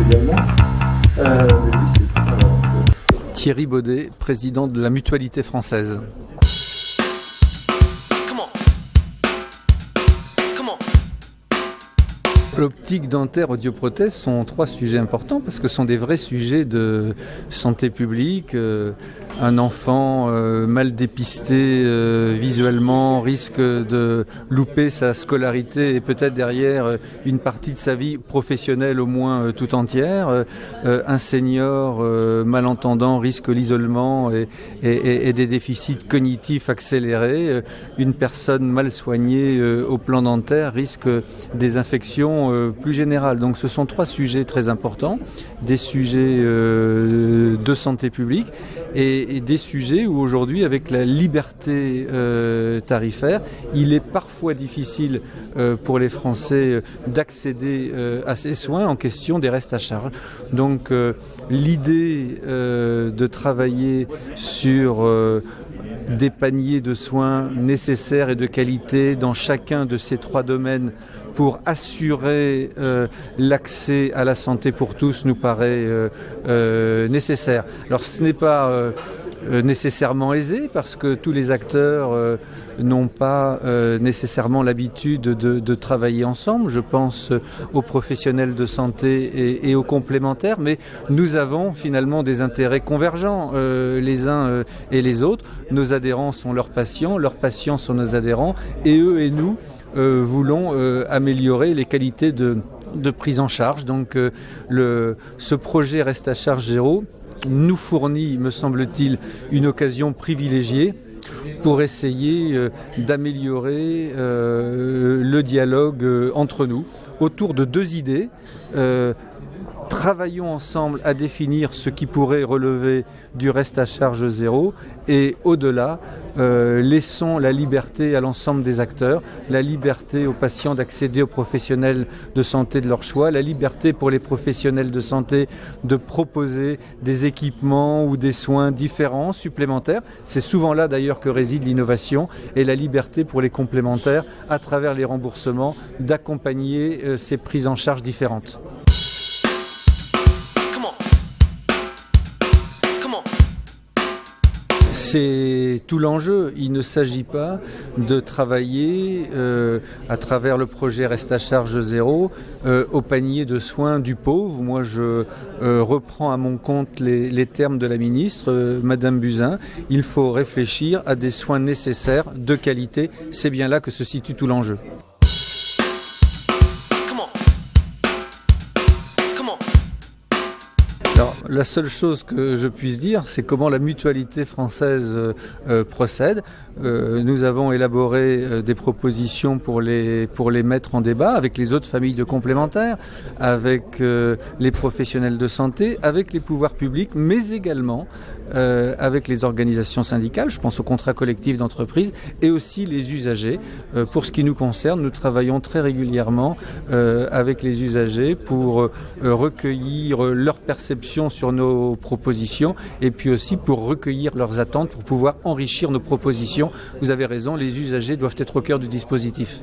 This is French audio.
également. Mais oui, c'est alors, Thierry Baudet, président de la Mutualité française. L'optique, dentaire, audioprothèse sont trois sujets importants parce que ce sont des vrais sujets de santé publique. Un enfant mal dépisté visuellement risque de louper sa scolarité et peut-être derrière une partie de sa vie professionnelle au moins tout entière. Un senior malentendant risque l'isolement et des déficits cognitifs accélérés. Une personne mal soignée au plan dentaire risque des infections plus générales. Donc ce sont trois sujets très importants, des sujets de santé publique et des sujets où aujourd'hui, avec la liberté tarifaire, il est parfois difficile pour les Français d'accéder à ces soins en question des restes à charge. Donc l'idée de travailler sur des paniers de soins nécessaires et de qualité dans chacun de ces trois domaines pour assurer l'accès à la santé pour tous nous paraît nécessaire. Alors ce n'est pas nécessairement aisé parce que tous les acteurs n'ont pas nécessairement l'habitude de travailler ensemble. Je pense aux professionnels de santé et aux complémentaires, mais nous avons finalement des intérêts convergents les uns et les autres. Nos adhérents sont leurs patients sont nos adhérents, et eux et nous voulons améliorer les qualités de prise en charge. Donc ce projet Reste à charge zéro nous fournit, me semble-t-il, une occasion privilégiée pour essayer d'améliorer le dialogue entre nous autour de deux idées. Travaillons ensemble à définir ce qui pourrait relever du reste à charge zéro et au-delà, laissons la liberté à l'ensemble des acteurs, la liberté aux patients d'accéder aux professionnels de santé de leur choix, la liberté pour les professionnels de santé de proposer des équipements ou des soins différents, supplémentaires. C'est souvent là d'ailleurs que réside l'innovation, et la liberté pour les complémentaires à travers les remboursements d'accompagner ces prises en charge différentes. C'est tout l'enjeu. Il ne s'agit pas de travailler à travers le projet Reste à charge zéro au panier de soins du pauvre. Moi, je reprends à mon compte les termes de la ministre, Madame Buzyn. Il faut réfléchir à des soins nécessaires, de qualité. C'est bien là que se situe tout l'enjeu. Alors, la seule chose que je puisse dire, c'est comment la Mutualité française procède. Nous avons élaboré des propositions pour les mettre en débat avec les autres familles de complémentaires, avec les professionnels de santé, avec les pouvoirs publics, mais également avec les organisations syndicales, je pense aux contrats collectifs d'entreprise, et aussi les usagers. Pour ce qui nous concerne, nous travaillons très régulièrement avec les usagers pour recueillir leurs perceptions sur nos propositions et puis aussi pour recueillir leurs attentes pour pouvoir enrichir nos propositions. Vous avez raison, les usagers doivent être au cœur du dispositif.